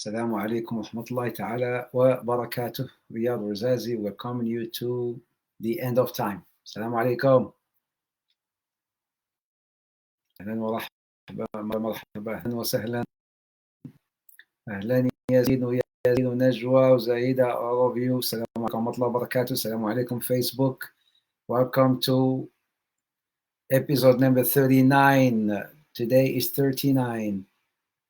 السلام عليكم ورحمة الله تعالى وبركاته. رياض رزازي welcoming you to the end of time. السلام عليكم. أهلا ومرحبا أهلا وسهلا. أهلا يزيد ونجوى وزايدة all of you. السلام عليكم ورحمة الله وبركاته. السلام عليكم Facebook. Welcome to episode number 39. Today is 39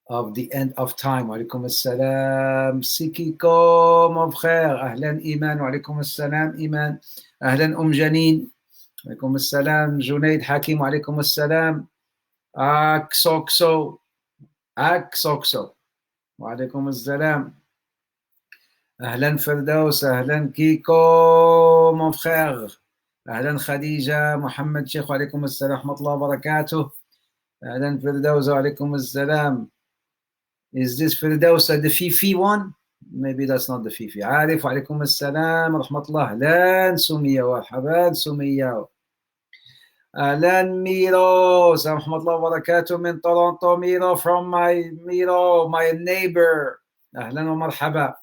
of the end of time. وعليكم السلام سيكيكو mon frère. أهلا إيمان. وعليكم السلام إيمان. أهلا جنين. وعليكم السلام جنيد حكيم. وعليكم السلام أكسوكسو. وعليكم السلام. أهلا فردوس. أهلا كيكو mon frère. أهلا خديجة محمد شيخ. وعليكم السلام ورحمة الله وبركاته. أهلا فردوس. وعليكم السلام. Is this Firdausa the Fifi one? Maybe that's not the Fifi. عارف. وعليكم السلام ورحمة الله. أهلا سمية. ومرحبا سمية. أهلا ميرو. السلام ورحمة الله وبركاته من تورونتو. ميرو from my neighbor. أهلا ومرحبا.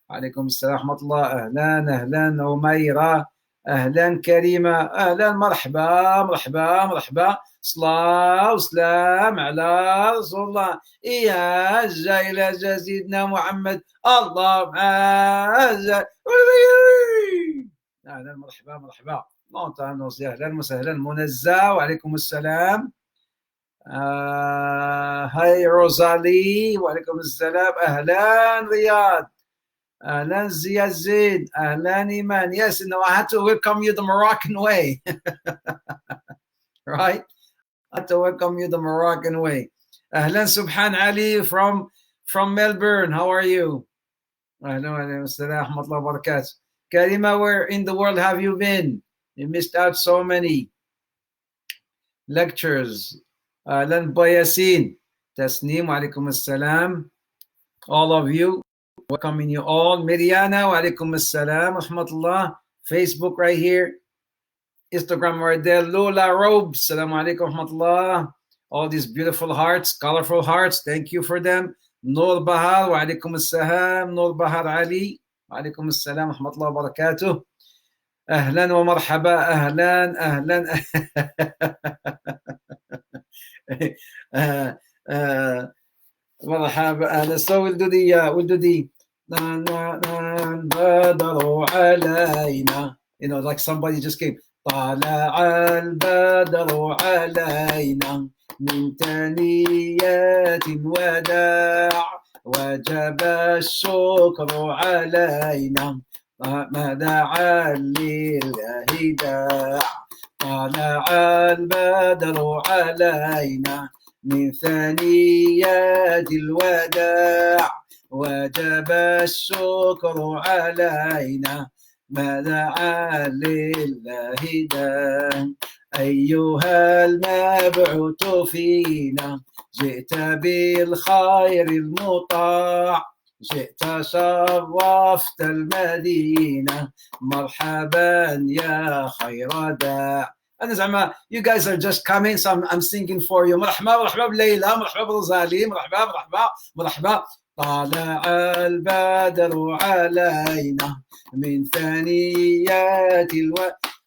وعليكم السلام ورحمة الله. أهلا أميرة. أهلا كريمة. أهلا مرحبا. صلاة وسلام على رسول الله. يا جايلة جزيدنا محمد الله معاذ. أهلا مرحبا. أهلا وسهلا منزه. وعليكم السلام. هاي روزالي. وعليكم السلام. أهلا رياض. أهلا زياد. أهلا إيمان. Yes, no, I had to welcome you the Moroccan way. Right? I had to welcome you the Moroccan way. أهلا سبحان علي from Melbourne. How are you? أهلا السلام ورحمة الله وبركاته. Karima, where in the world have you been? You missed out so many lectures. أهلا بياسين. تسنيم. وعليكم السلام. All of you. Welcoming you all. Miriana, wa alaikum assalam, rahmatullah. Facebook right here. Instagram right there. Lola Robes, assalamu alaikum, rahmatullah. All these beautiful hearts, colorful hearts. Thank you for them. Noor Bahar, wa alaikum assalam. Noor Bahar Ali, wa alaikum assalam, rahmatullah wa barakatuh. Ahlan wa marhaba. Ahlan. مرحبا. أهلا. So we'll do the البدر علينا. You know, like somebody just came. طلع البدر علينا من ثنيات الوداع وجب الشكر علينا ما دعا لله داع. طلع البدر علينا من ثنيات الوداع وجب الشكر علينا ما دعا لله داع. أيها المبعوث فينا جئت بالخير المطاع جئت شرفت المدينة مرحبا يا خير داع. أنا زعما you guys are just coming, so I'm singing for you. مرحبا بليلى. مرحبا بروزالي. مرحبا. طلع البدر علينا من ثنيات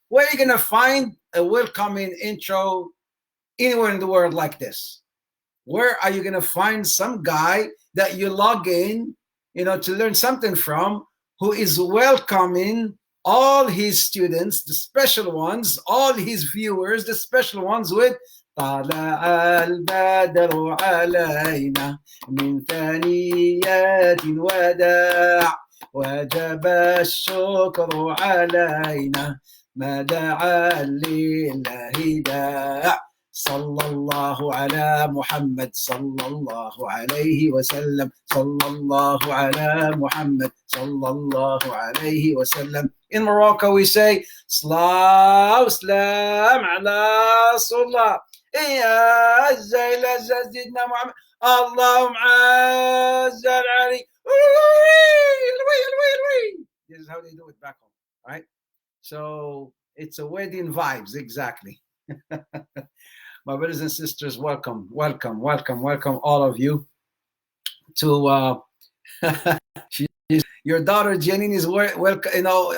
Where are you gonna find a welcoming intro anywhere in the world like this? Where are you gonna find some guy that you log in, you know, to learn something from, who is welcoming all his students, the special ones, all his viewers, the special ones with طلع البدر علينا من ثنيات الوداع وجب الشكر علينا ما دعا لله داع. صلى الله على محمد صلى الله عليه وسلم. صلى الله على محمد صلى الله عليه وسلم. In Morocco we say صلاة وسلام على رسول الله. يا جايلة جديدنا محمد اللهم عز علي. This is how they do it back home, right? So it's a wedding vibes, exactly. My brothers and sisters, welcome all of you to Your daughter Janine is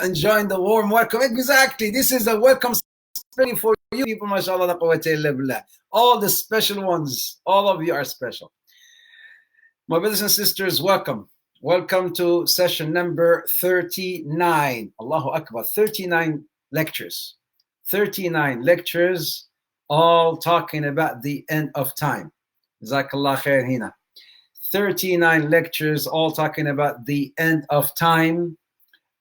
enjoying the warm welcome. Exactly. This is a welcome for you people, mashallah, la quwwata illa billah. All the special ones, all of you are special. My brothers and sisters, welcome. Welcome to session number 39. Allahu Akbar. 39 lectures. 39 lectures, all talking about the end of time. Jazakallah khair hina. 39 lectures, all talking about the end of time.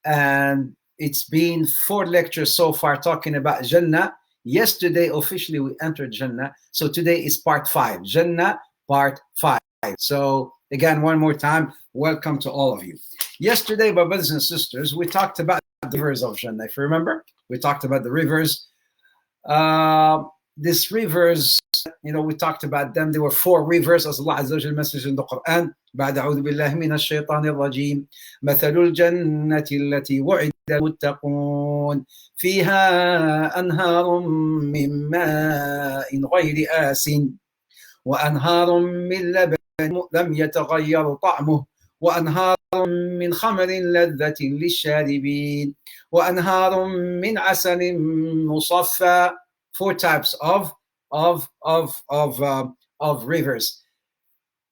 And it's been 4 lectures so far talking about Jannah. Yesterday, officially, we entered Jannah. So today is part 5. Jannah, part 5. So again, one more time, welcome to all of you. Yesterday, my brothers and sisters, we talked about the rivers of Jannah. If you remember, we talked about the rivers. These rivers, we talked about them. There were 4 rivers, as Allah Azza wa Jalla mentions in the Quran. بعد أعوذ بالله من الشيطان الرجيم مثل الجنة التي وعد المتقون فيها أنهار من ماء غير آسٍ وأنهار من لبن لم يتغير طعمه وأنهار من خمر لذة للشاربين وأنهار من عسل مصفى. 4 types of rivers.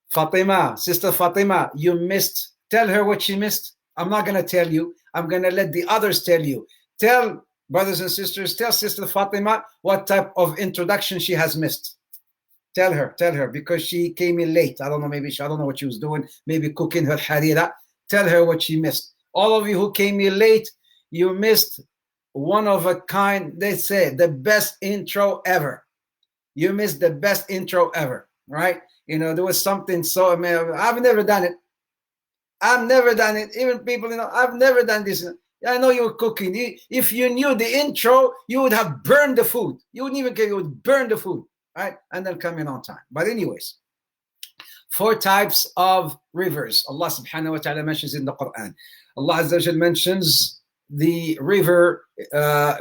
Fatima, Sister Fatima, you missed. Tell her what she missed. I'm not going to tell you. I'm going to let the others tell you. Tell brothers and sisters, tell Sister Fatima what type of introduction she has missed. Tell her, because she came in late. I don't know, I don't know what she was doing. Maybe cooking her harira. Tell her what she missed. All of you who came in late, you missed one of a kind. They say the best intro ever. You missed the best intro ever, right? There was something so amazing. I've never done it. Even people, I've never done this. I know you were cooking. If you knew the intro, you would have burned the food. You wouldn't even care. You would burn the food, right? And then come in on time. But anyways, 4 types of rivers. Allah subhanahu wa ta'ala mentions in the Quran. Allah Azza wa Jalla mentions the river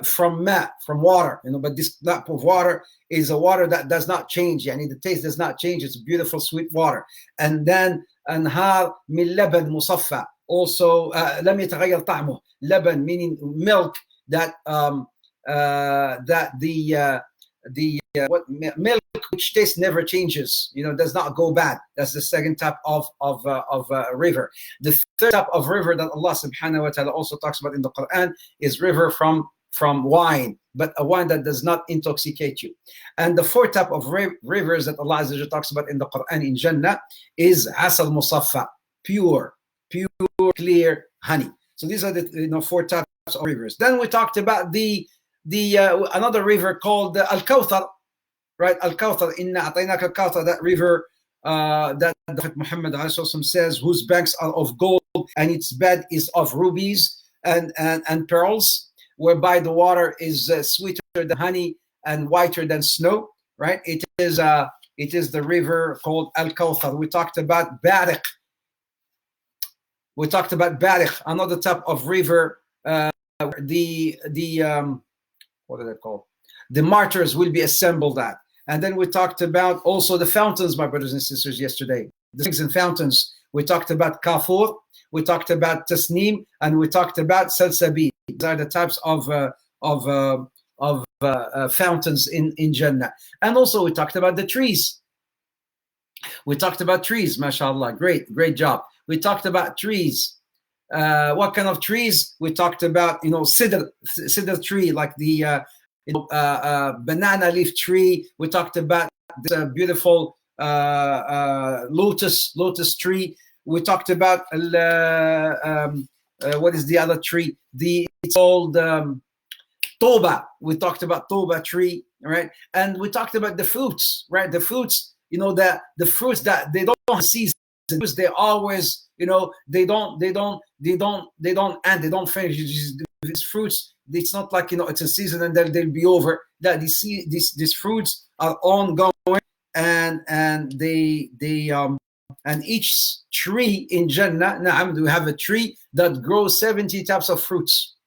from water, but this type of water is a water that does not change. The taste does not change. It's beautiful, sweet water. And then anhar min laban musaffa. Also, lam yataghayyar ta'muh. Laban meaning milk that milk which taste never changes. Does not go bad. That's the second type of river. The third type of river that Allah subhanahu wa ta'ala also talks about in the Quran is river from wine, but a wine that does not intoxicate you. And the fourth type of rivers that Allah Azza wa Jalla talks about in the Quran in Jannah is asal musaffa, pure, clear honey. So these are the 4 types of rivers. Then we talked about the another river called Al-Kawthar, right? Al-Kawthar, inna a'tainaka al-Kawthar, that river that Prophet Muhammad says, whose banks are of gold and its bed is of rubies and pearls, whereby the water is sweeter than honey and whiter than snow, right? It is the river called Al-Kawthar. We talked about Bariq. Another type of river. What are they called? The martyrs will be assembled at. And then we talked about also the fountains, my brothers and sisters, yesterday. The springs and fountains. We talked about Kafur, we talked about Tasneem, and we talked about Salsabil. These are the types of fountains in Jannah. And also we talked about the trees. We talked about trees, mashallah. Great job. We talked about trees. What kind of trees? We talked about, cedar tree, like the banana leaf tree. We talked about this beautiful lotus tree. We talked about what is the other tree? It's called toba. We talked about toba tree, right? And we talked about the fruits, right? The fruits, the fruits that they don't have season. They always, they don't end, they don't finish. These fruits, it's not like, it's a season and then they'll be over. That these fruits are ongoing, and each tree in Jannah, we have a tree that grows 70 types of fruits.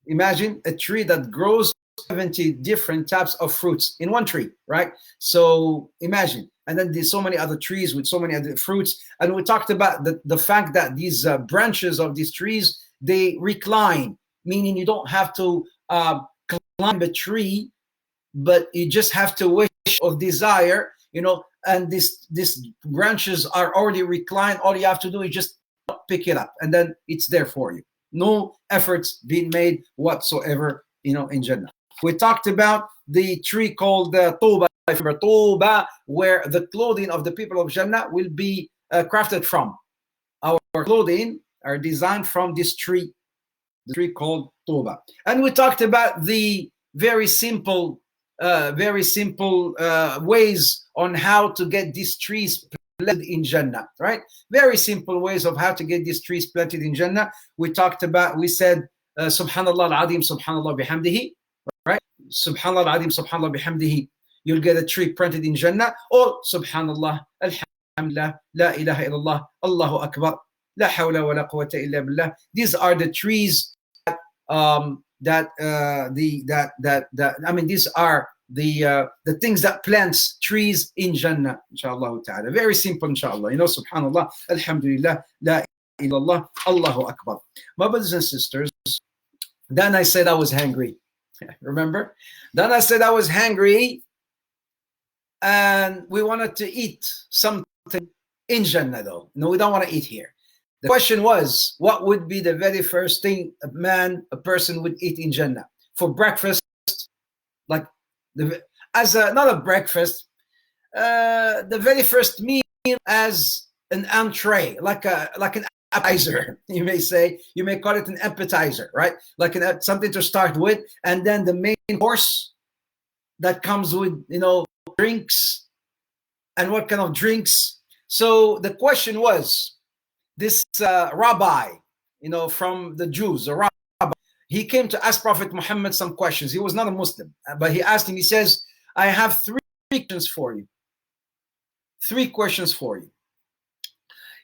Imagine a tree that grows 70 different types of fruits in one tree, right? So imagine. and then there's so many other trees with so many other fruits. And we talked about the fact that these branches of these trees, they recline, meaning you don't have to climb a tree, but you just have to wish or desire, and these branches are already reclined. All you have to do is just pick it up, and then it's there for you. No efforts being made whatsoever, in Jannah. We talked about the tree called Tuba, where the clothing of the people of Jannah will be crafted from. Our clothing are designed from this tree, the tree called Tuba. And we talked about the very simple ways on how to get these trees planted in Jannah, right? Very simple ways of how to get these trees planted in Jannah. We said, Subhanallah al-Azim, Subhanallah bihamdihi, right? Subhanallah al-Azim, Subhanallah bihamdihi. You'll get a tree planted in Jannah. Or Subhanallah, Alhamdulillah, La ilaha illallah, Allahu Akbar, La hawla wa la quwwata illa billah. These are the trees that these are the things that plants trees in Jannah, inshallah ta'ala. Very simple, inshallah. Subhanallah, Alhamdulillah, La ilaha illallah, Allahu Akbar. My brothers and sisters, then I said I was hungry. Remember? Then I said I was hungry, and we wanted to eat something in Jannah, though. No, we don't want to eat here. The question was, what would be the very first thing a person would eat in Jannah for breakfast? Like not a breakfast, the very first meal as an entree, like an appetizer. You may call it an appetizer, right? Like something to start with, and then the main course that comes with drinks. And what kind of drinks? So the question was, this rabbi, from the Jews, a rabbi, he came to ask Prophet Muhammad some questions. He was not a Muslim, but he asked him, he says, I have three questions for you. Three questions for you.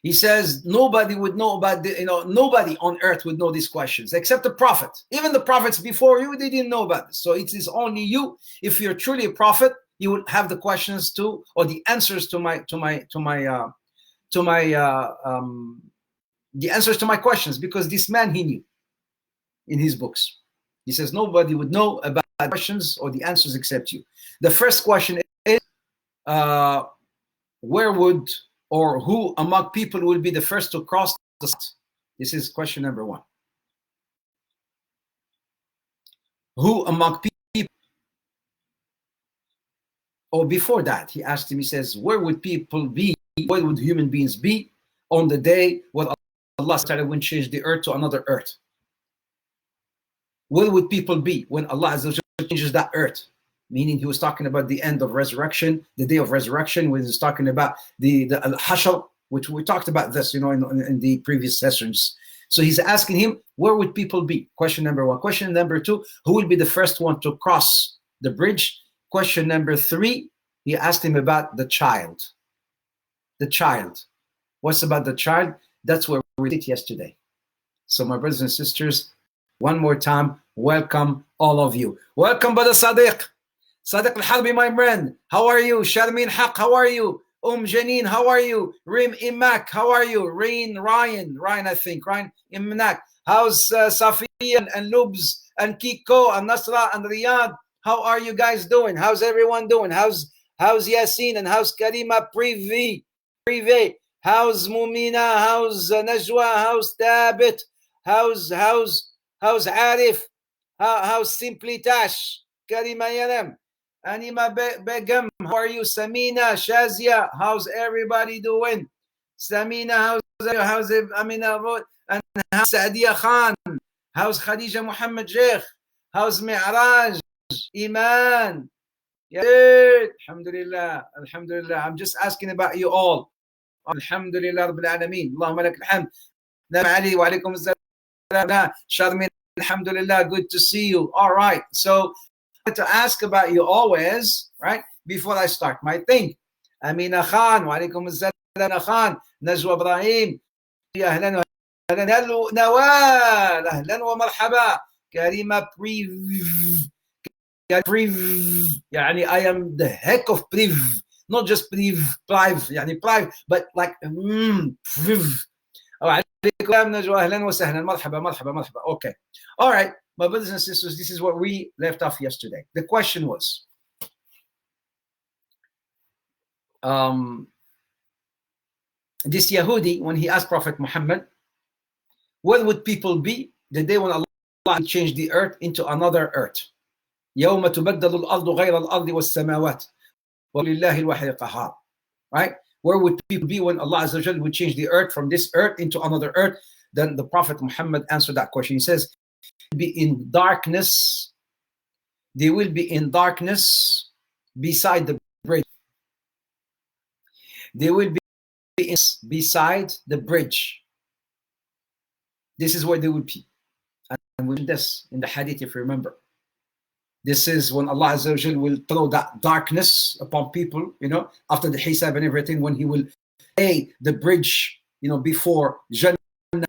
He says, nobody would know about nobody on earth would know these questions except the prophet. Even the prophets before you, they didn't know about this. So it is only you. If you're truly a prophet, you will have the questions or the answers to my questions, because this man, he knew in his books. He says nobody would know about the questions or the answers except you. The first question is, who among people will be the first to cross the Sirat? This is question number one. Who among people? Or before that, he asked him, he says, where would people be? Where would human beings be on the day when Allah started when changed the earth to another earth? Where would people be when Allah changes that earth? Meaning he was talking about the end of resurrection, the day of resurrection, when he was talking about the al-Hashr, which we talked about this, in the previous sessions. So he's asking him, where would people be? Question number one. Question number two, who will be the first one to cross the bridge? Question number three, he asked him about the child. The child. What's about the child? That's where we did yesterday. So my brothers and sisters, one more time, welcome all of you. Welcome, Brother Sadiq. Sadiq al-Harbi, my friend. How are you? Sharmin Haq, how are you? Janine, how are you? Rim Imak, how are you? Ryan, I think. Ryan Imnak. How's Safiya and Lubs and Kiko and Nasra and Riyadh? How are you guys doing? How's everyone doing? How's Yasin and how's Karima Privé? How's Mumina? How's Najwa? How's Tabit? How's Arif? How's Simply Tash? Karima Yanam? Anima Begum? How are you? Samina, Shazia? How's everybody doing? Samina, how's Amina? And how's Saadia Khan? How's Khadija Muhammad Sheikh? How's Mi'raj? Iman? Yeah, Alhamdulillah. I'm just asking about you all. Alhamdulillah Rabbil Alameen. Allahumma lak alhamd. Nam Ali wa alaikum assalam. Sharmin, Alhamdulillah, good to see you. All right. So I want to ask about you always, right? Before I start my thing. Amina Khan, wa alaikum assalam Khan. Najwa Ibrahim. Ahlan wa Nawal. Ahlan wa marhaba. Karima Priv. I am the heck of priv. not just private, but like okay. All right, my brothers and sisters, this is what we left off yesterday. The question was, this Yahudi, when he asked Prophet Muhammad, what would people be the day when Allah will change the earth into another earth? يوم تبدل الأرض غير الأرض والسماوات ولله الواحد القهار. Right? Where would people be when Allah Azza wa Jalla would change the earth from this earth into another earth? Then the Prophet Muhammad answered that question. He says, be in darkness. They will be in darkness beside the bridge. They will be beside the bridge. This is where they would be. And we this in the hadith, if you remember. This is when Allah Azza wa Jalla will throw that darkness upon people, after the hisab and everything, when he will lay the bridge, before Jannah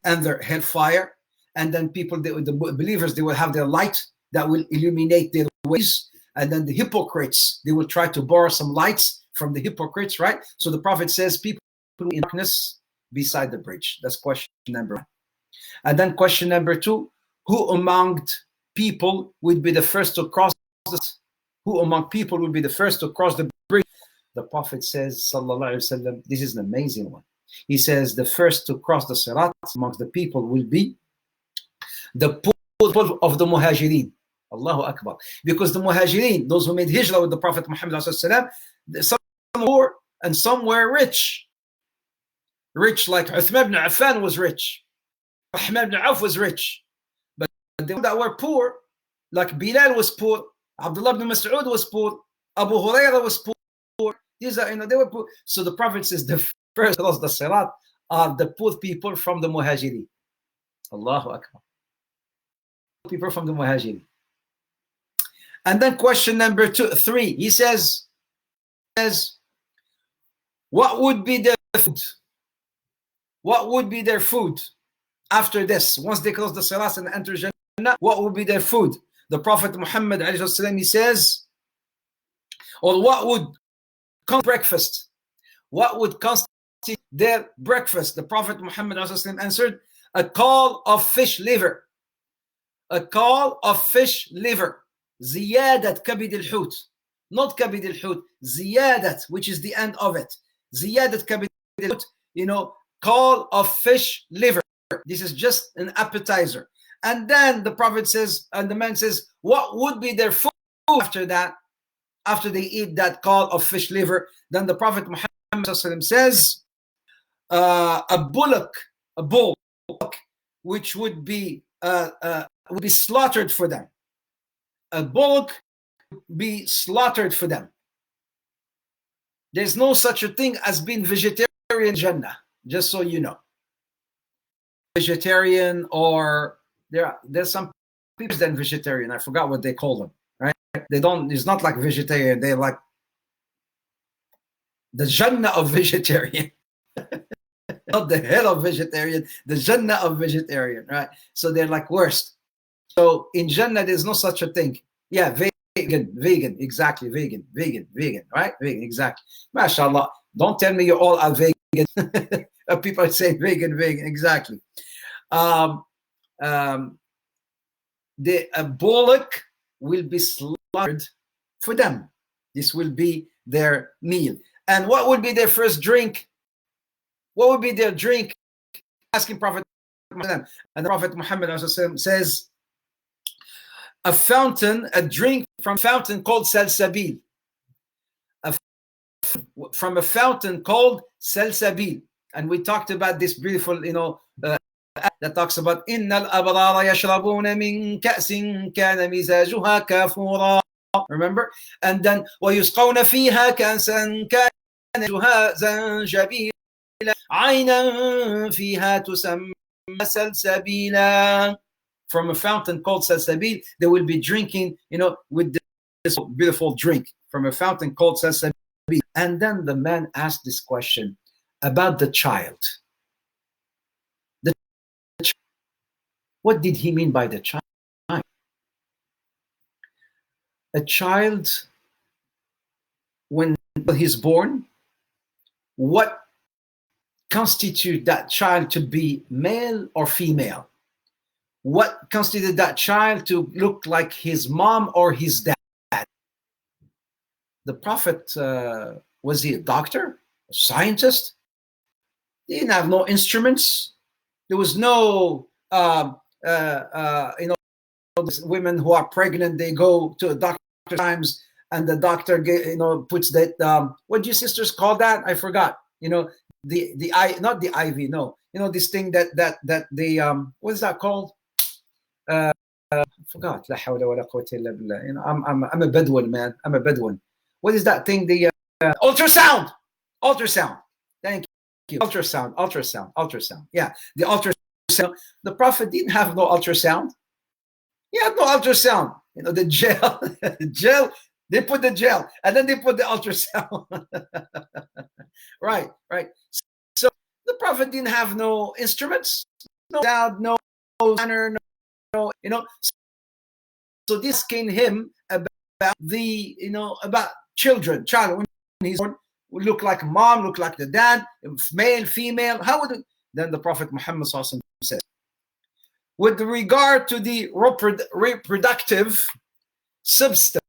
and their hellfire. And then people, the believers, they will have their light that will illuminate their ways. And then the hypocrites, they will try to borrow some lights from the hypocrites, right? So the Prophet says, people in darkness beside the bridge. That's question number one. And then question number two, who among people would be the first to cross this? Who among people would be the first to cross the bridge? The Prophet says, sallallahu alaihi wasallam, this is an amazing one. He says the first to cross the sirat amongst the people will be the poor of the muhajirin. Allahu Akbar. Because the muhajirin, those who made hijrah with the Prophet Muhammad sallallahu alaihi wasallam, some were poor and some were rich. Rich like Uthman ibn Affan was rich. Rahman ibn Auf was rich. But the ones that were poor, like Bilal was poor, Abdullah ibn Mas'ud was poor, Abu Hurairah was poor. These are, they were poor. So the Prophet says the first across the sirat are the poor people from the muhajirin. Allahu Akbar. People from the muhajirin. And then question number three, he says, what would be their food? What would be their food after this? Once they close the sirat and enter Jannah, what would be their food? The Prophet Muhammad ﷺ, he says, or what would constitute breakfast? What would constitute their breakfast? The Prophet Muhammad ﷺ answered, a caul of fish liver. A caul of fish liver. Ziyadat kabid al-hut. Not kabid al-hut. Ziyadat, which is the end of it. Ziyadat kabid al-hut. Caul of fish liver. This is just an appetizer. And then the Prophet says, and the man says, what would be their food after that? After they eat that caul of fish liver, then the Prophet Muhammad says, a bullock, which would be slaughtered for them. A bullock would be slaughtered for them. There's no such a thing as being vegetarian Jannah, just so you know. Vegetarian, or there's some people that are vegetarian. I forgot what they call them. Right? It's not like vegetarian. They're like the Jannah of vegetarian. Not the hell of vegetarian, the Jannah of vegetarian, right? So they're like worst. So in Jannah, there's no such a thing. Yeah, vegan, exactly, vegan, right? Vegan, exactly. MashaAllah. Don't tell me you all are vegan. People say vegan, exactly. The bullock will be slaughtered for them. This will be their meal. And what would be their first drink? What would be their drink? Asking Prophet Muhammad. And the Prophet Muhammad says, a drink from a fountain called Salsabil. From a fountain called Salsabil. And we talked about this beautiful, that talks about Innal abrara yashrabuna min ka'sin kana mizajuha kafura. Remember? And then وَيُسْقَوْنَ فِيهَا كَأْسًا كَانَ مِزَاجُهَا زَنْجَبِيلًا عَيْنًا فِيهَا تُسَمَّى سَلْسَبِيلًا. From a fountain called Salsabil, they will be drinking, with this beautiful drink from a fountain called Salsabil. And then the man asked this question about the child. What did he mean by the child? A child, when he's born, what constitutes that child to be male or female? What constituted that child to look like his mom or his dad? The Prophet, was he a doctor, a scientist? He didn't have no instruments. There was no, women who are pregnant, they go to a doctor times, and the doctor puts that, what do you sisters call that? I forgot. Not the IV, no. This thing that they, what is that called? I forgot. La hawla wa la quwwata illa billah. I'm a Bedouin, man. I'm a Bedouin. What is that thing? The ultrasound. Thank you. Ultrasound. Yeah, the ultrasound. The Prophet didn't have no ultrasound. He had no ultrasound. The gel. They put the gel, and then they put the ultrasound. Right. So the Prophet didn't have no instruments, no sound, no scanner, no. So this came him about about children. Child, when he's born, would look like mom, look like the dad, male, female. How would it? Then the Prophet Muhammad says, with regard to the reproductive substance,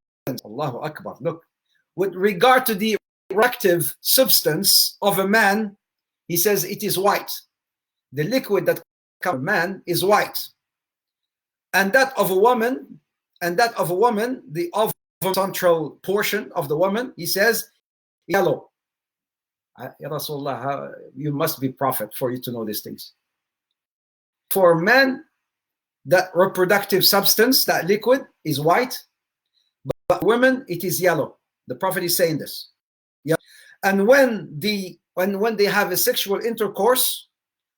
Allahu Akbar, look, with regard to the reproductive substance of a man, he says it is white. The liquid that comes from a man is white. And that of a woman, the central portion of the woman, he says, yellow. Ya Rasulullah, you must be prophet for you to know these things. For men, that reproductive substance, that liquid, is white, but women, it is yellow. The Prophet is saying this. Yeah. And when they have a sexual intercourse,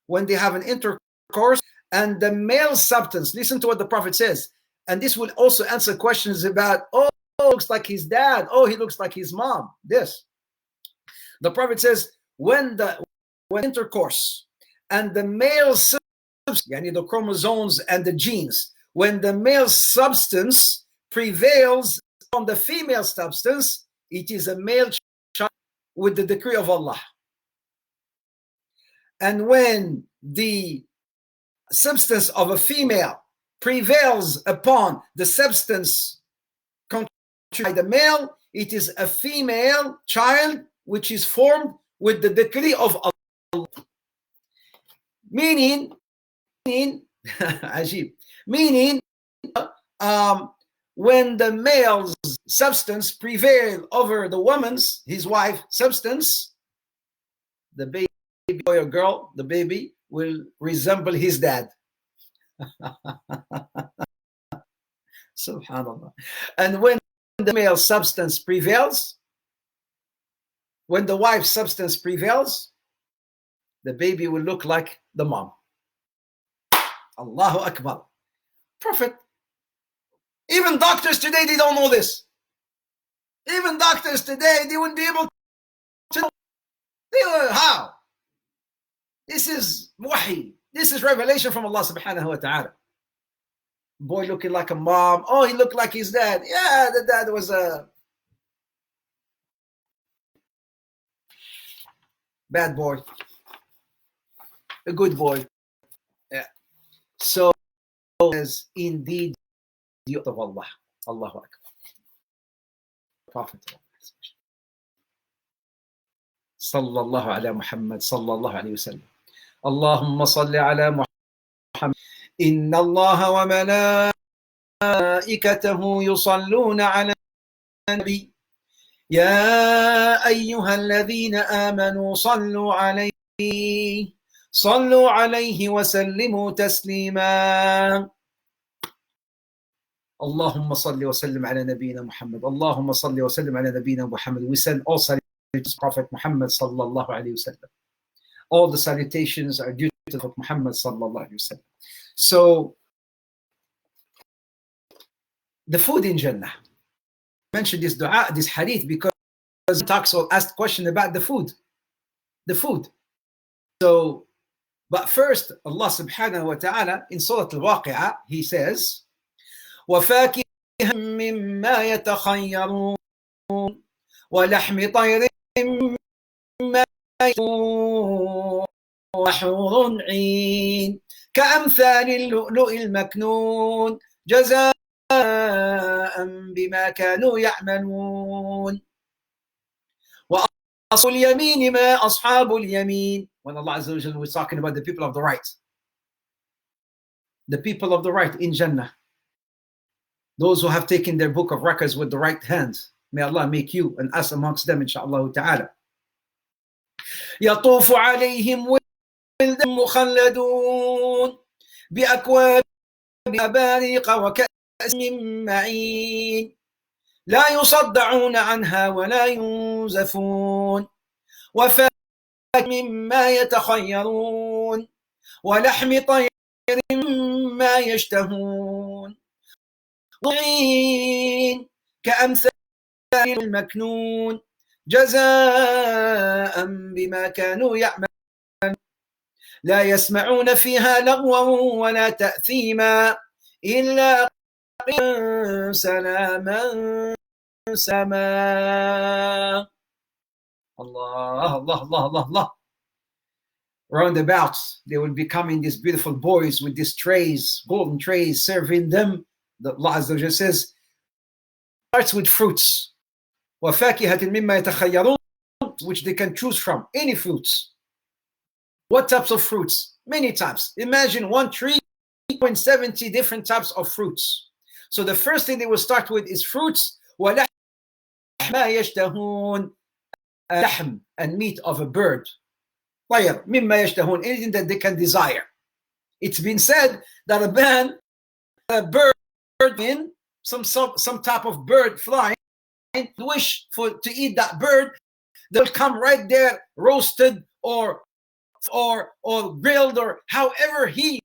and the male substance, listen to what the Prophet says, and this will also answer questions about, oh, he looks like his dad, oh, he looks like his mom. This. The Prophet says, when intercourse and the male substance, the chromosomes and the genes, when the male substance prevails on the female substance, it is a male child with the decree of Allah. And when the substance of a female prevails upon the substance controlled by the male, it is a female child which is formed with the decree of Allah. Meaning, when the male's substance prevail over the woman's, his wife, substance, the baby, boy or girl, the baby will resemble his dad. Subhanallah. And when the male substance prevails, when the wife's substance prevails, the baby will look like the mom. Allahu Akbar. Prophet, even doctors today, they don't know this. Even doctors today, they wouldn't be able to know. How? This is wahi. This is revelation from Allah subhanahu wa ta'ala. Boy looking like a mom. Oh, he looked like his dad. Yeah, the dad was a bad boy. A good boy. Yeah. So, as indeed, the of Allah. Allahu Akbar. Prophet. Sallallahu ala Muhammad. Sallallahu alayhi wa sallam. Allahumma salli ala Muhammad. Inna Allah wa malaikatahu yusalluna ala nabi. Ya ayyuhalladhina amanu sallu alayhi. صلوا عليه وسلموا تسليما اللهم صل وسلم على نبينا محمد اللهم صل وسلم على نبينا محمد. We send all salutations to Prophet Muhammad sallallahu alayhi wa sallam. All the salutations are due to Prophet Muhammad sallallahu alayhi wa sallam. So the food in Jannah. I mentioned this dua, this hadith, because talks or asked question about the food. So but first, Allah subhanahu wa ta'ala in Surah Al-Waqi'ah, He says, وَفَاكِهَةٍ مِّمَّا يَتَخَيَّرُونَ ولحم طير مما يشتهون وحور عين كأمثال اللؤلؤ المكنون جزاء بما كانوا يعملون. وأصحاب اليمين ما أصحاب اليمين. When Allah Azza wa Jalla was talking about the people of the right, the people of the right in Jannah, those who have taken their book of records with the right hand, may Allah make you and us amongst them, inshaAllah ta'ala. يطوف عليهم ولد مخلدون بأكواب أباريق وكأس من معين لا يصدعون عنها ولا ينزفون وفاكهة مما يتخيرون ولحم طير مما يشتهون وعين كأمثال المكنون جزاء بما كانوا يعملون لا يسمعون فيها لغوا ولا تأثيما إلا سلاما سما. Allah, Allah, Allah, Allah, Allah. Roundabout, they will be coming, these beautiful boys with these trays, golden trays, serving them. The Allah Azza wa Jalla says, starts with fruits. وَفَاكِهَةٍ مِمَّا يَتَخَيَّرُونَ, which they can choose from, any fruits. What types of fruits? Many types. Imagine one tree, 3.70 different types of fruits. So the first thing they will start with is fruits. وَلَحْمَ يَشْتَهُونَ, لحم and meat of a bird. طير مما يشتهون, anything that they can desire. It's been said that a bird in some type of bird flying, wish to eat that bird, they'll come right there, roasted or grilled, or however he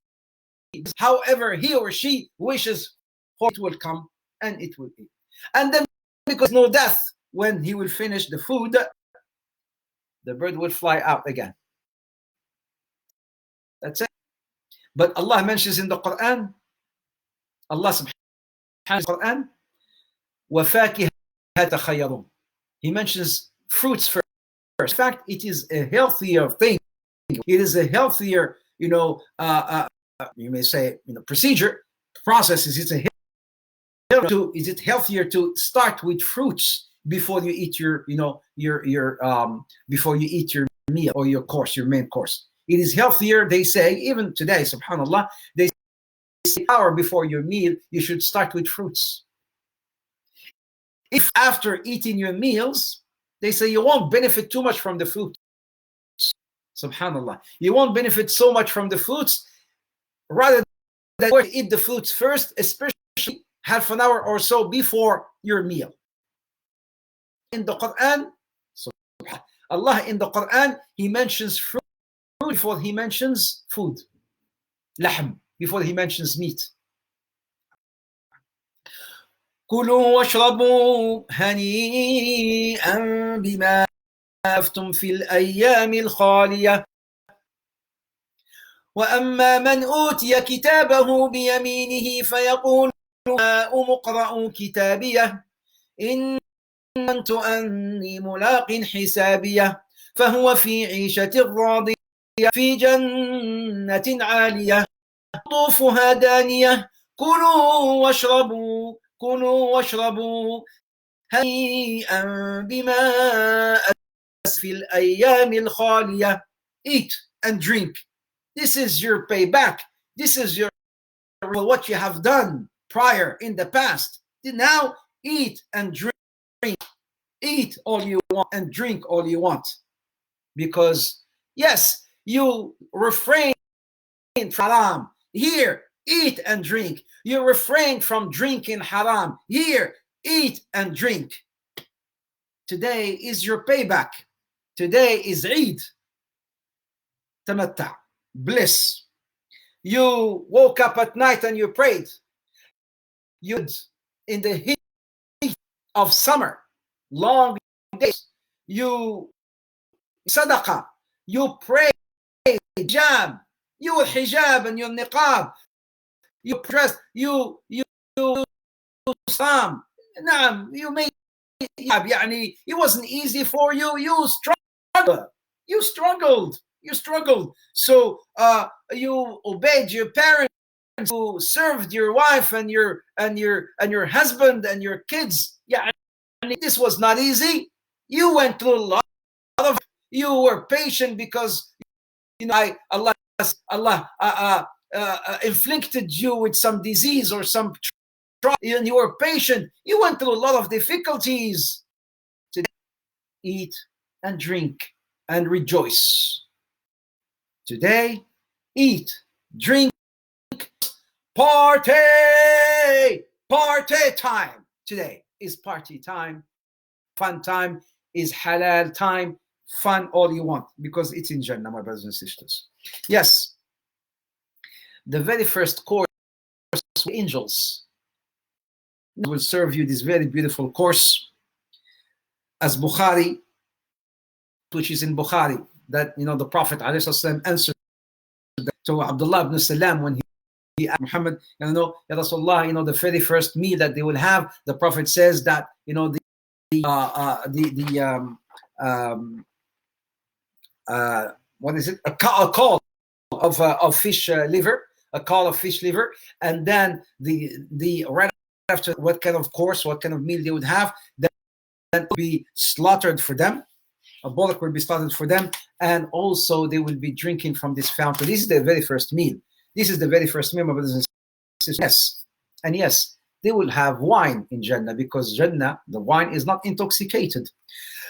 or she wishes for, it will come and it will eat. And then, because no death, when he will finish the food, the bird will fly out again. That's it. But Allah mentions in the Quran, Allah subhanahu wa ta'ala, وَفَاكِهَةً تَخَيَّرُونَ. He mentions fruits first. In fact, it is a healthier thing. It is a healthier, you may say, procedure, process. Is it healthier to start with fruits before you eat your before you eat your meal or your course, your main course? It is healthier, they say, even today, subhanAllah, they say hour before your meal, you should start with fruits. If after eating your meals, they say you won't benefit too much from the fruits. Subhanallah. You won't benefit so much from the fruits. Rather than eat the fruits first, especially half an hour or so before your meal. In the Quran, Allah in the Quran, He mentions fruit before He mentions food. Lahm, before He mentions meat. كلوا واشربوا هنيئا بما أسلفتم في الأيام الخالية وأما من أوتي كتابه بيمينه فيقول هاؤم اقرءوا كتابيه إن ظننت أني ملاق حسابيه فهو في عيشة راضية في جنة عالية قطوفها دانية كلوا واشربوا هنيئا بما في الأيام الخالية. Eat and drink. This is your payback. This is your what you have done prior in the past. Now eat and drink. Eat all you want and drink all you want. Because yes, you refrain from haram. Here, eat and drink. You refrain from drinking haram. Here, eat and drink. Today is your payback. Today is Eid. Tamatta, bliss. You woke up at night and you prayed. You in the heat of summer, long days. You sadaqah. You pray. Hijab. You hijab and your niqab. You dress. You Islam. You make يعني it wasn't easy for you. You struggled. So you obeyed your parents, you served your wife and your husband and your kids. Yeah, this was not easy. You went through a lot of. You were patient because Allah inflicted you with some disease or some trouble, and you were patient. You went through a lot of difficulties. Today, eat and drink and rejoice. Today, eat, drink, party time. Today is party time. Fun time is halal time. Fun all you want, because it's in Jannah, my brothers and sisters. Yes, the very first course, angels will serve you this very beautiful course, as Bukhari, which is in Bukhari, that the Prophet ﷺ answered to Abdullah ibn Salam when he asked Muhammad, Ya Rasulullah, the very first meal that they will have, the Prophet says that what is it? A call of fish liver, and then the right after, what kind of meal they would have, then would be slaughtered for them. A bullock will be slaughtered for them, and also they will be drinking from this fountain. This is the very first meal. This is the very first meal, my brothers and sisters. Yes, they will have wine in Jannah, because Jannah, the wine is not intoxicated.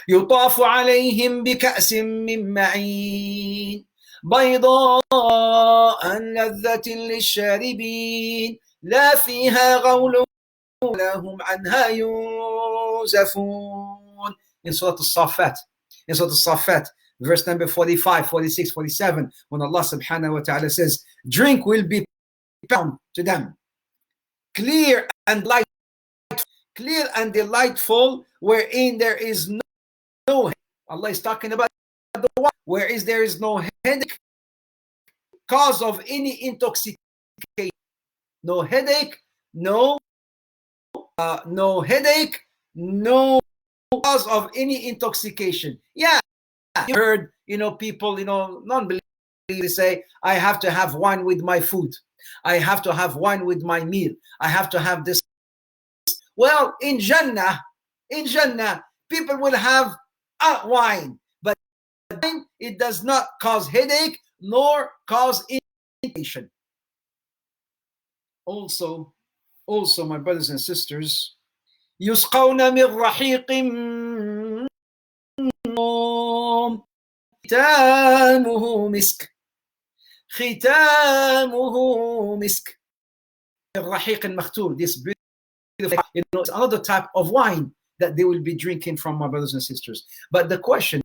يطاف عليهم بكأس من معين بيضاء لذة للشاربين لا فيها غول ولا هم عنها ينزفون. In Surah Al-Saffat, verse number 45, 46, 47, when Allah subhanahu wa ta'ala says, drink will be found to them, clear and delightful, wherein there is no. Allah is talking about the one whereas there is no headache, cause of any intoxication. No headache, no headache, no cause of any intoxication. Yeah, you heard, people, non-believers say, I have to have wine with my food. I have to have wine with my meal. I have to have this. Well, in Jannah, people will have wine, but it does not cause headache nor cause irritation. Also, my brothers and sisters, يسقون من رحيق ختامه مسك الرحيق المختوم. This beautiful, it's another type of wine that they will be drinking from, my brothers and sisters. But the question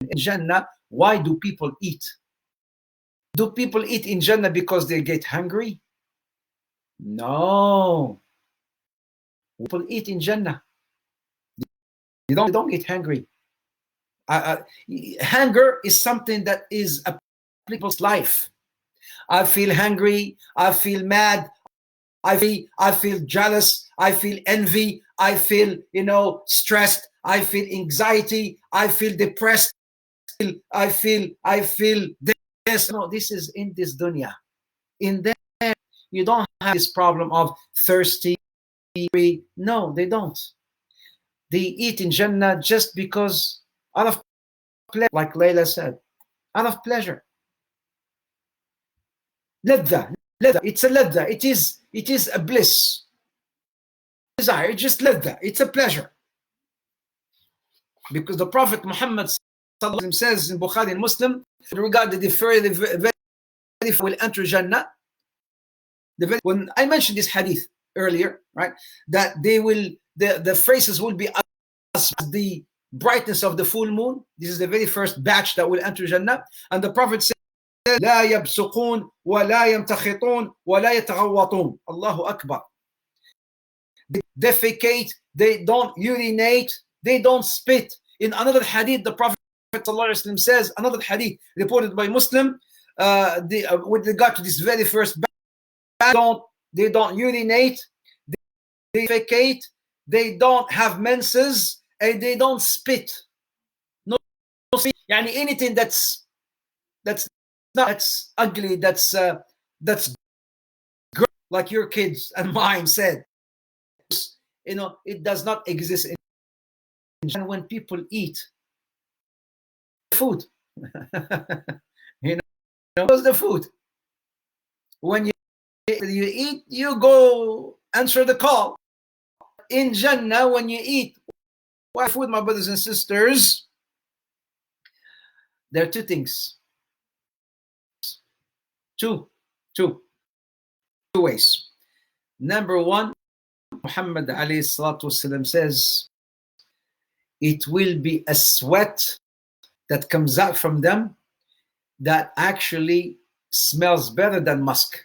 in Jannah, why do people eat? Do people eat in Jannah because they get hungry? No. People eat in Jannah. They don't get hungry. Hunger is something that is a people's life. I feel hungry. I feel mad. I feel jealous. I feel envy. I feel, stressed. I feel anxiety. I feel depressed. I feel this. No, this is in this dunya. In there, you don't have this problem of thirsty. No, they don't. They eat in Jannah just because, out of pleasure, like Layla said, out of pleasure. Ladha. It's a ladha. It is a bliss. Desire, just ladha. It's a pleasure. Because the Prophet Muhammad says in Bukhari and Muslim, regarding the very will enter Jannah. When I mentioned this hadith earlier, right, that the faces will be as the brightness of the full moon. This is the very first batch that will enter Jannah, and the Prophet said, لا يبصقون ولا يمتخطون ولا يتغوطون. Allahu Akbar. They defecate, they don't urinate, they don't spit. In another hadith, the Prophet ﷺ says, another hadith reported by Muslim, with regard to this very first batch, they don't urinate, they defecate, they don't have menses, and they don't spit. No spit. Yani anything that's ugly, that's great, like your kids and mine said. It does not exist in. And when people eat food, what's the food? When you eat, you go answer the call. In Jannah, when you eat food, my brothers and sisters, there are two things. Two ways. Number one, Muhammad alayhi salatu wasalam says, it will be a sweat that comes out from them that actually smells better than musk.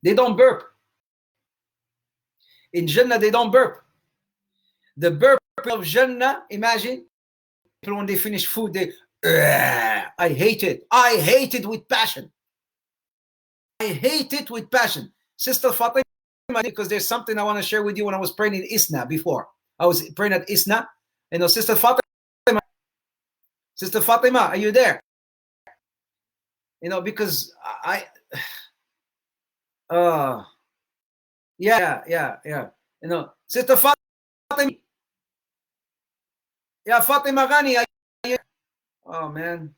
They don't burp. In Jannah, they don't burp. The burp of Jannah, imagine, when they finish food, they, I hate it. I hate it with passion. I hate it with passion. Sister Fatima, because there's something I want to share with you when I was praying in Isna before. I was praying at Isna. Sister Fatima, are you there? Because yeah. Sister Fatima. Yeah, Fatima Ghani. Oh, man.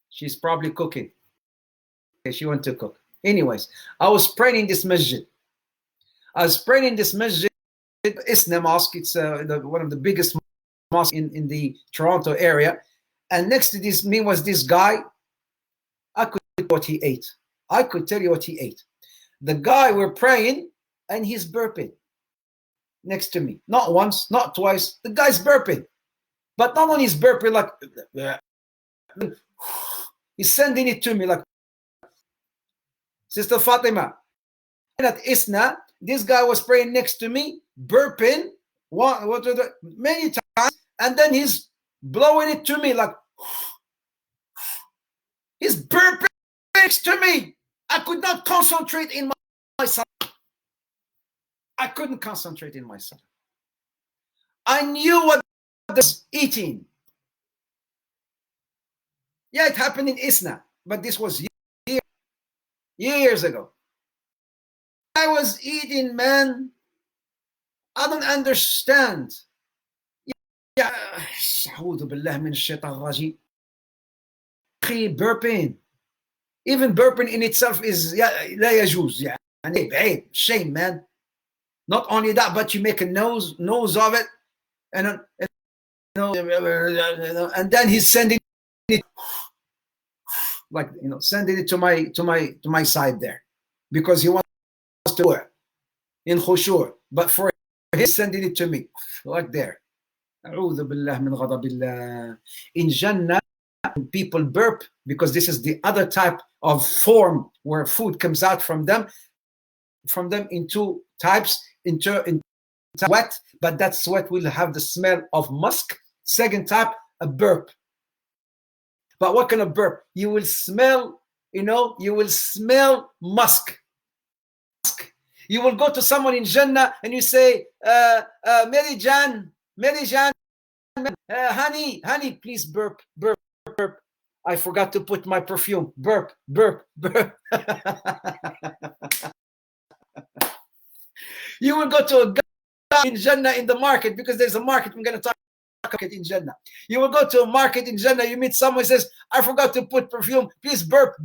She's probably cooking. Okay, she went to cook. Anyways, I was praying in this masjid. Isna Mosque. It's one of the biggest mosques in the Toronto area. And next to me was this guy. I could tell you what he ate. The guy, we're praying, and he's burping next to me. Not once, not twice. The guy's burping. But not only is burping, like, he's sending it to me like, Sister Fatima. And at Isna, this guy was praying next to me, burping many times, and then he's blowing it to me like, he's burping next to me. I could not concentrate in my salah. I couldn't concentrate in my salah. I knew what I was eating. Yeah, it happened in Isna, but this was years ago. I was eating, man. I don't understand. Yeah, أعوذ بالله من الشيطان الرجيم. Burping. Even burping in itself is لا يجوز. يعني بعيب, shame, man. Not only that, but you make a nose of it, and then he's sending it like sending it to my side there, because he wants to do it in khushu', but for he's sending it to me like there. أعوذ بالله من غضب الله. In Jannah, people burp because this is the other type of form where food comes out from them in two types. In sweat, but that sweat will have the smell of musk. Second type, a burp. But what kind of burp? You will smell, musk. You will go to someone in Jannah and you say, Mary Jan, honey, please burp. I forgot to put my perfume. Burp. You will go to a guy in Jannah in the market, because there's a market. I'm going to talk about in Jannah. You will go to a market in Jannah. You meet someone who says, I forgot to put perfume. Please burp.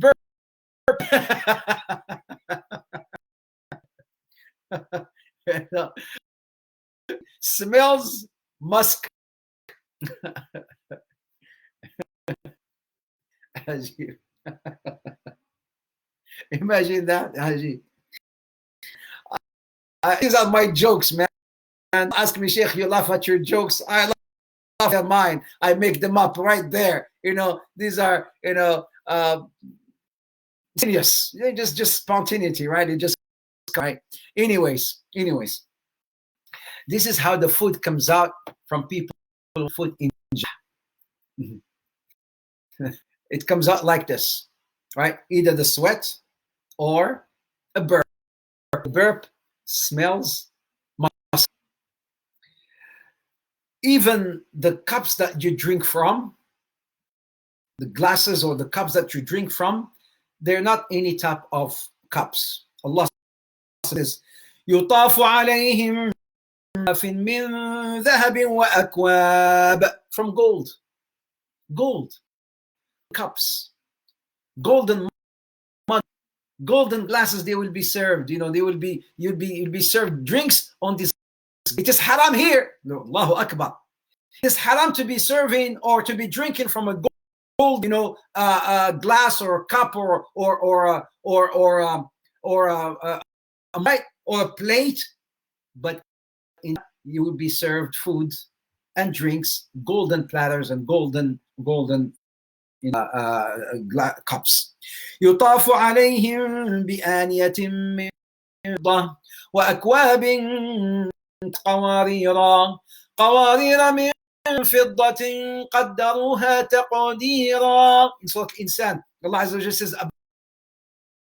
Smells musk. Imagine that, Haji. These are my jokes, man. And ask me, Sheikh, you laugh at your jokes. I laugh at mine. I make them up right there. These are, genius. Just spontaneity, right? It just, right? Anyways, this is how the food comes out from people. Food in Jannah. It comes out like this, right? Either the sweat or a burp. The burp smells musky. Even the cups that you drink from, the glasses or the cups that you drink from, they're not any type of cups. Allah says, يطاف عليهم من ذهب وأكواب, from gold. Gold cups, golden mud, golden glasses. They will be served. You'll be served drinks on this. It is haram here. No, Allahu Akbar. It is haram to be serving or to be drinking from a gold, glass or a cup or a plate, but you will be served food and drinks, golden platters and golden cups. يطاف عليهم بآنية من فضة وأكواب قوارير من فضة قدروها تقديرا. In Surah Al-Insan, Allah Azza wa Jalla says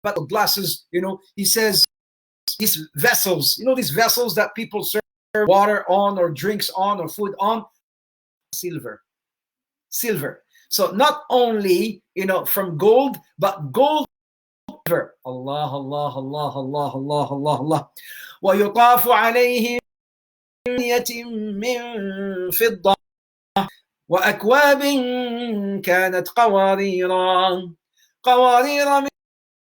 about glasses, He says these vessels, these vessels that people serve water on or drinks on or food on, silver. So not only, from gold, but gold. Allah, Allah, Allah, Allah, Allah, Allah, Allah. ويطاف عليهم من فضة وأكواب كانت قوارير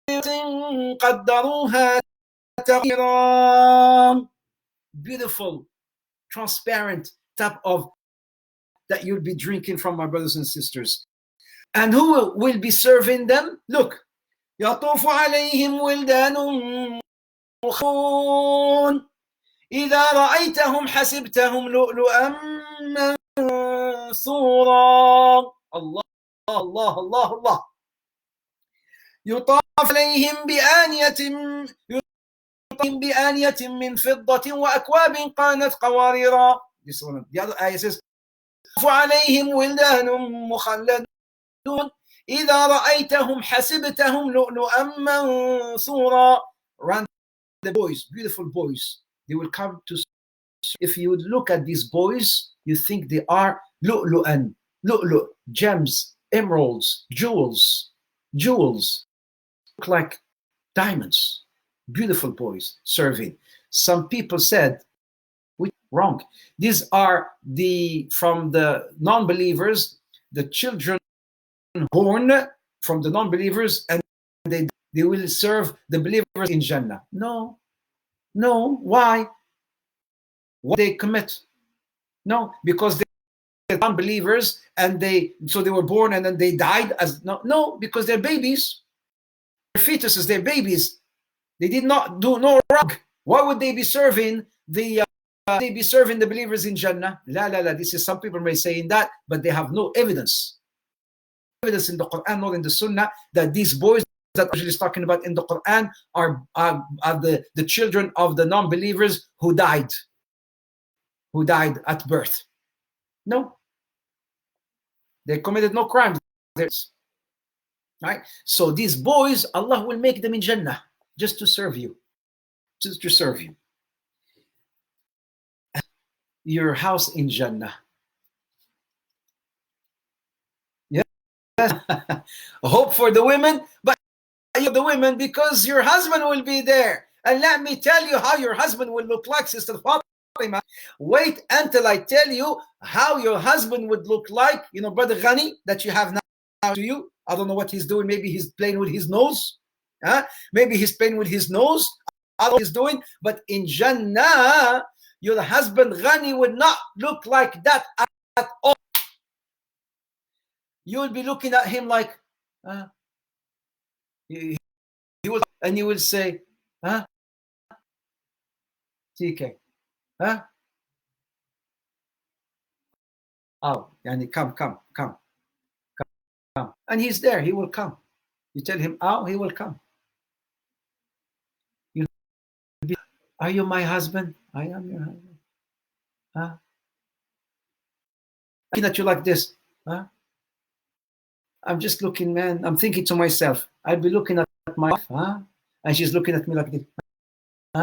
من قدروها تقديرا. Beautiful, transparent type of that you'll be drinking from, my brothers and sisters. And who will be serving them? Look, يطوف عليهم ولدان مخلدون إذا رأيتهم حسبتهم لؤلؤا منثورا. الله الله الله الله. يطاف عليهم بآنية من فضة وأكواب كانت قوارير. This one, the other ayah says, يطاف عليهم ولدان مخلدون إذا رأيتهم حسبتهم لؤلؤا منثورا. Around the boys, beautiful boys, they will come to. If you look at these boys, you think they are lu'lu'an, gems, emeralds, jewels, look like diamonds. Beautiful boys serving. Some people said, wrong. These are from the non-believers, the children born from the non-believers, and they will serve the believers in Jannah. No. Why? What they commit? No, because they're non-believers and they were born and then they died as no, because they're babies, they're fetuses, they're babies. They did not do no wrong. Why would they be serving the believers in Jannah? La. This is, some people may say in that, but they have no evidence in the Quran nor in the Sunnah that these boys that Rajul is talking about in the Quran are the children of the non-believers who died at birth. No, they committed no crimes. Right? So these boys, Allah will make them in Jannah just to serve you. Your house in Jannah. Yeah. Hope for the women, but the women, because your husband will be there. And let me tell you how your husband will look like, Sister Fatima. Wait until I tell you how your husband would look like. Brother Ghani, that you have now to you. I don't know what he's doing. Maybe he's playing with his nose. Maybe he's playing with his nose. I don't know what he's doing. But in Jannah, your husband Ghani would not look like that at all. You will be looking at him like, he will, and you will say, TK, oh, yani come. And he's there, he will come. You tell him, oh, he will come. Are you my husband? I am your husband. Looking at you like this. I'm just looking, man. I'm thinking to myself, I'd be looking at my wife, huh? And she's looking at me like this.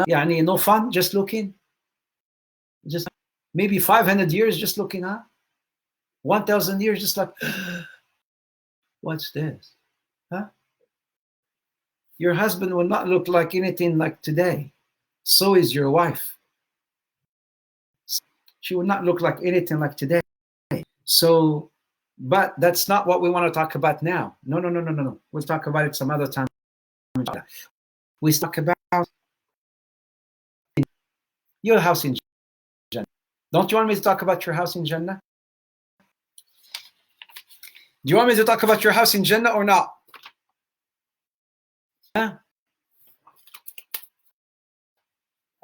يعني no fun, just looking. Just maybe 500 years just looking, huh? 1,000 years just like, what's this? Huh? Your husband will not look like anything like today. So is your wife. She will not look like anything like today. So, but that's not what we want to talk about now. No. We'll talk about it some other time. We talk about your house in Jannah. Don't you want me to talk about your house in Jannah? Do you want me to talk about your house in Jannah or not? Huh?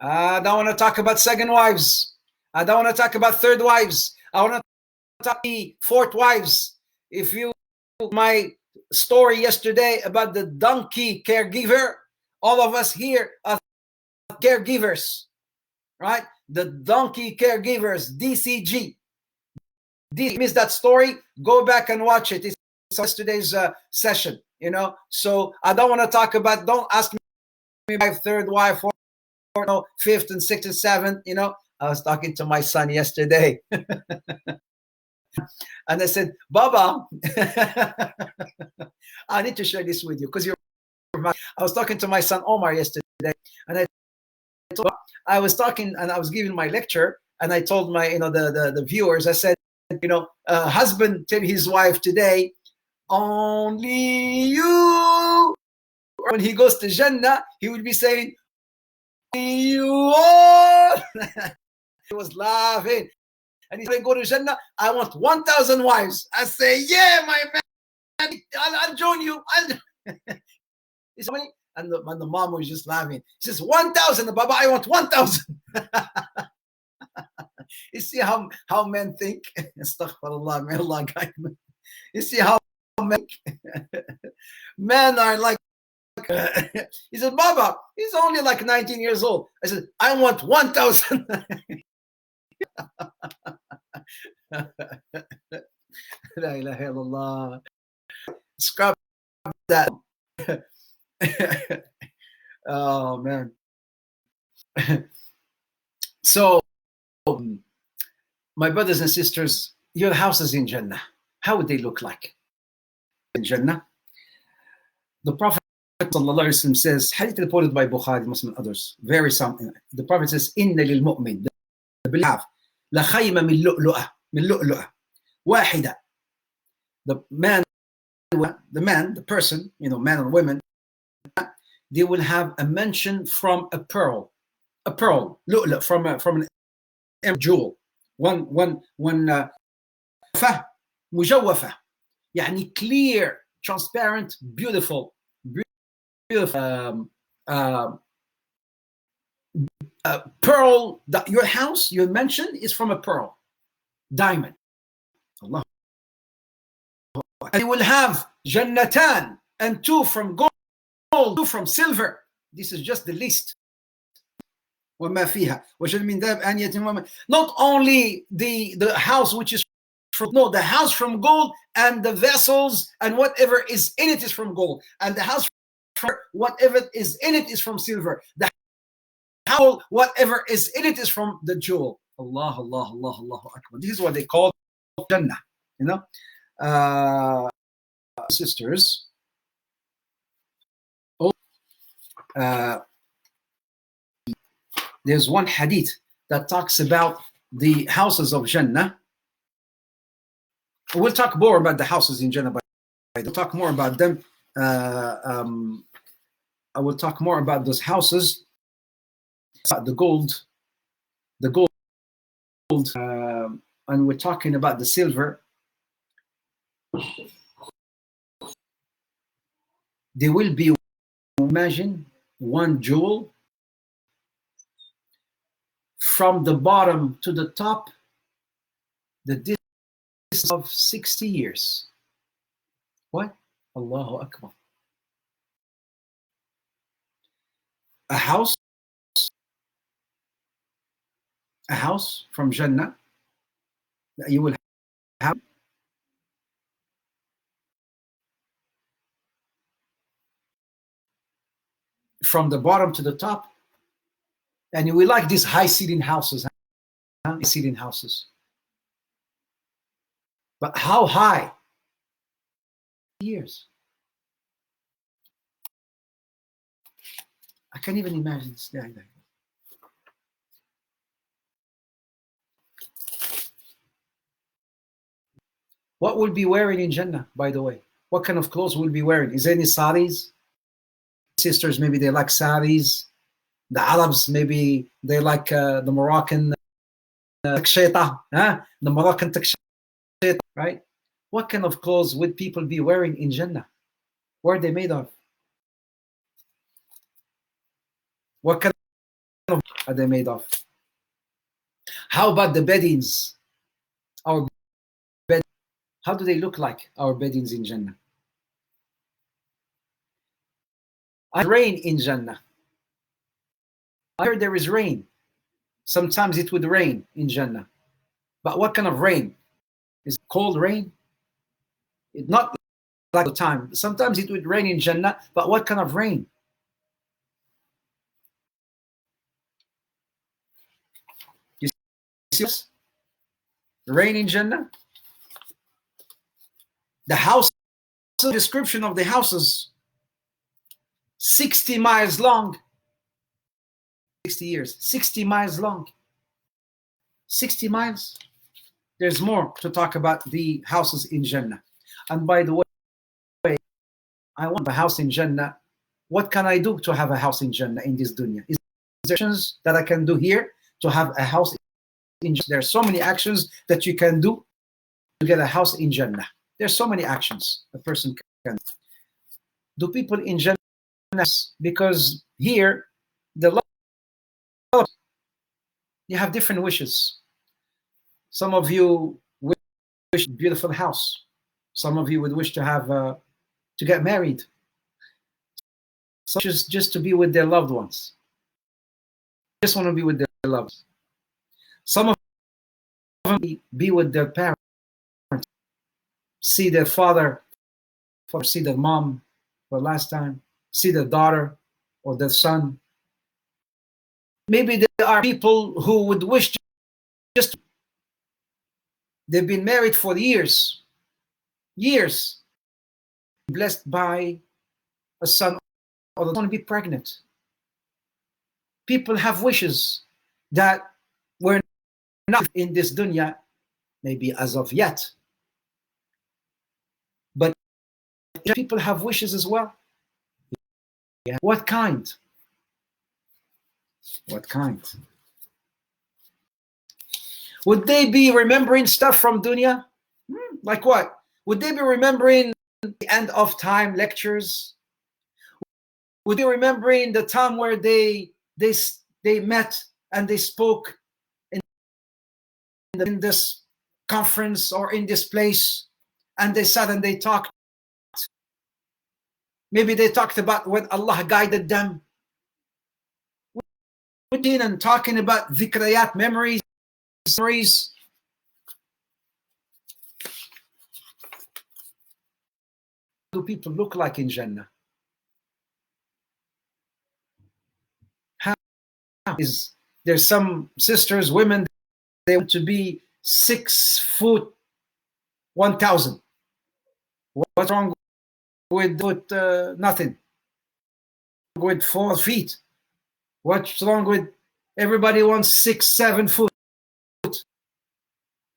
I don't want to talk about second wives. I don't want to talk about third wives. I want to talk about fourth wives. If you my story yesterday about the donkey caregiver, all of us here are caregivers, right? The donkey caregivers, DCG. If you missed that story, go back and watch it. It's yesterday's session, you know. So I don't want to talk about, don't ask me about third wife, fourth, no, fifth and sixth and seventh, you know. I was talking to my son yesterday. And I said, Baba, I need to share this with you because I was talking to my son Omar yesterday, and I was talking and I was giving my lecture, and I told my, you know, the viewers, I said, you know, husband tell his wife today, only you. When he goes to Jannah, he will be saying, only you. He was laughing. And he said, go to Jannah, I want 1,000 wives. I say, yeah, my man, I'll join you. It's funny. And the mom was just laughing. She says, 1,000, Baba, I want 1,000. You see how men think? Astaghfirullah, may Allah guide me. You see how men are like, he said, Baba, he's only like 19 years old. I said, I want 1,000. La ilaha illallah. Scrap that. Oh man. So my brothers and sisters, your houses in Jannah, how would they look like in Jannah? The Prophet ﷺ says, hadith reported by Bukhari, Muslim, and others, very some. The Prophet says, "Inna lil mu'min, the belief, la khayma min lu'lu'ah, wahida." The man, the person, you know, man or women, they will have a mention from a pearl, lu'lu', from an jewel, one مجوفة, يعني clear, transparent, beautiful pearl. That your house, your mansion is from a pearl, diamond. Allah. And you will have jannatan, and 2 from gold, 2 from silver. This is just the list. وما فيها وجد من ذهب آنية. Not only the house which is from, no, the house from gold, and the vessels and whatever is in it is from gold, and the house from whatever is in it is from silver. The house, whatever is in it is from the jewel. Allah, Allah, Allah, Allahu Akbar. This is what they call Jannah. You know, sisters. There's one hadith that talks about the houses of Jannah. We'll talk more about the houses in Jannah, but I'll talk more about them. I will talk more about those houses. The gold, and we're talking about the silver. There will be, imagine, one jewel from the bottom to the top, the distance of 60 years. What? Allahu Akbar. A house from Jannah that you will have from the bottom to the top. And we like these high ceiling houses, high ceiling houses. But how high? Years. I can't even imagine this day. What will be wearing in Jannah, by the way? What kind of clothes will be wearing? Is there any saris? Sisters, maybe they like saris. The Arabs, maybe they like the Moroccan taksheta, the Moroccan taksheta, right? What kind of clothes would people be wearing in Jannah? What are they made of? What kind of are they made of? How about the beddings? Our bed, how do they look like, our beddings in Jannah? Rain in Jannah. I heard there is rain. Sometimes it would rain in Jannah. But what kind of rain? Is it cold rain? It's not like the time. Sometimes it would rain in Jannah, but what kind of rain? You see this? Rain in Jannah? The house, the description of the houses, 60 miles long. 60 years, 60 miles long. 60 miles. There's more to talk about the houses in Jannah. And by the way, I want a house in Jannah. What can I do to have a house in Jannah in this dunya? Is there actions that I can do here to have a house in Jannah? There are so many actions that you can do to get a house in Jannah. There's so many actions a person can do. People in Jannah, because here, you have different wishes. Some of you wish a beautiful house. Some of you would wish to have to get married. Some just to be with their loved ones. Just want to be with their loved ones. Some of them be with their parents, see their father, or see their mom for the last time, see their daughter or their son. Maybe there are people who would wish to just, they've been married for years, blessed by a son, or they want to be pregnant. People have wishes that were not in this dunya, maybe as of yet. But people have wishes as well. Yeah. What kind? What kind? Would they be remembering stuff from dunya? Like what? Would they be remembering the end of time lectures? Would they be remembering the time where they met and they spoke in this conference or in this place, and they sat and they talked? Maybe they talked about when Allah guided them. And talking about dhikrayat, memories. Do people look like in Jannah? Is there's some sisters, women, they want to be 6'1", 1,000. What's wrong with nothing? With 4 feet? What's wrong with everybody wants 6, 7 foot?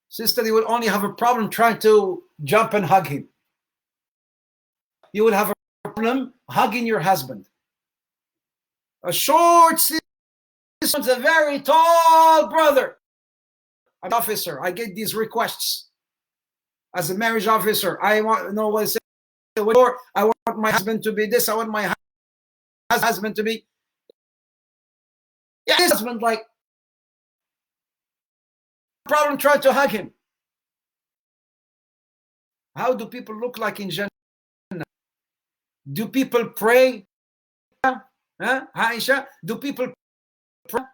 Sister, you will only have a problem trying to jump and hug him. You will have a problem hugging your husband. A short sister, a very tall brother. I'm an officer. I get these requests. As a marriage officer, I want to know what I say. I want my husband to be this. I want my husband to be. Yeah, his husband, like, problem trying to hug him. How do people look like in Jannah? Do people pray? Aisha, do people pray?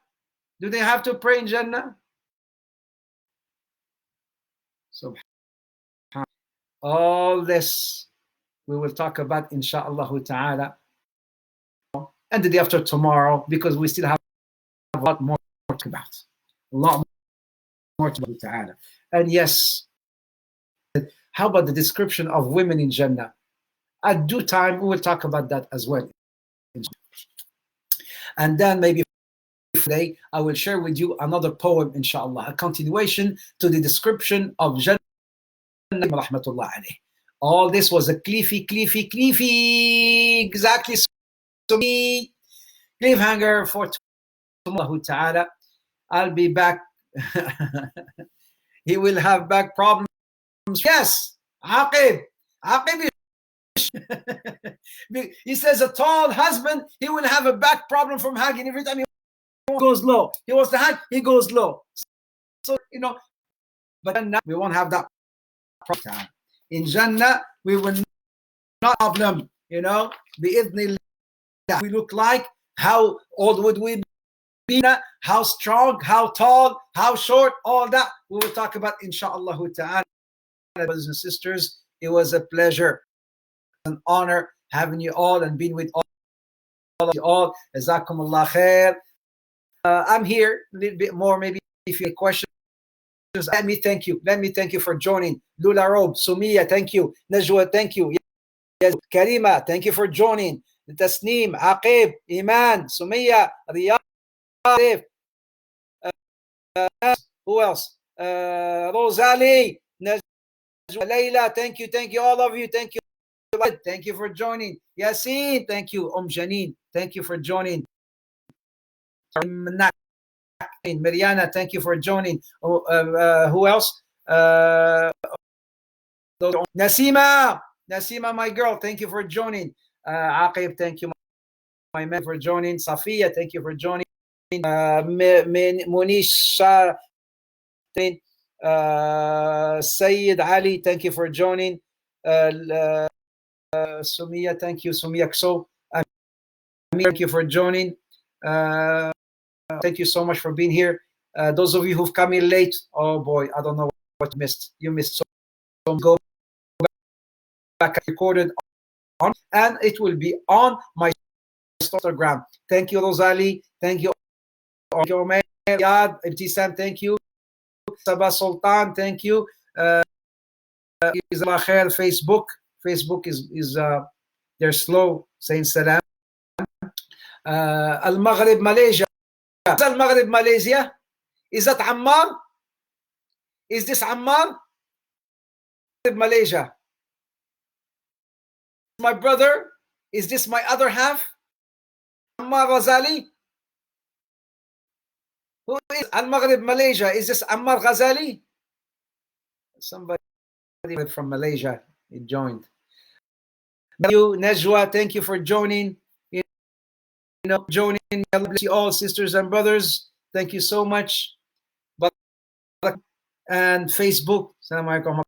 Do they have to pray in Jannah? So, all this we will talk about, inshallah ta'ala. and the day after tomorrow, because we still have a lot more to talk about. A lot more to talk about. And yes, how about the description of women in Jannah? At due time, we will talk about that as well. And then maybe today, I will share with you another poem, inshallah, a continuation to the description of Jannah, rahmatullah alayh. All this was a cliffy, exactly, so cliffhanger for tomorrow, ta'ala. I'll be back. He will have back problems. Yes, Aqib. He says a tall husband, he will have a back problem from hugging every time he goes low. He wants to hug, he goes low. So, you know, but then we won't have that problem. In Jannah, we will not have problem, you know, bi'idhnillah. We look like, how old would we be, how strong, how tall, how short, all that we will talk about, inshallah ta'ala. Brothers and sisters, it was a pleasure, an honor having you all and being with all of you all. Jazakumullah khair. I'm here a little bit more, maybe if you have questions. Let me thank you. Let me thank you for joining. Lula Rob, Sumiya, thank you. Najwa, thank you. Yes. Karima, thank you for joining. Tasneem, Aqib, Iman, Sumiya, Riyad, who else? Rosali, Najwa, Layla, thank you, all of you, thank you. Thank you for joining. Yasin, thank you. Janine, thank you for joining. Mariana, thank you for joining. Who else? Nasima, my girl, thank you for joining. Aqib, thank you, my man, for joining. Safiya, thank you for joining. Munish, Sayyid Ali, thank you for joining. Sumiya, thank you. Sumiya Kso, thank you for joining. Thank you so much for being here. Those of you who've come in late, oh boy, I don't know what you missed. You missed so go back, recorded on, and it will be on my Instagram. Thank you, Rosali. Thank you, Yad, Ibtisam, thank you. Sabah Sultan, thank you. Facebook is they're slow saying salam. Al-Maghrib, Malaysia. Al-Maghrib, Malaysia. Is that Ammar? Is this Ammar? Malaysia. My brother? Is this my other half? Ammar Ghazali? Who is Al-Maghrib, Malaysia? Is this Ammar Ghazali? Somebody from Malaysia, he joined. Thank you, Najwa, thank you for joining. You know, joining. God bless you all, sisters and brothers. Thank you so much. And Facebook. Assalamu alaikum.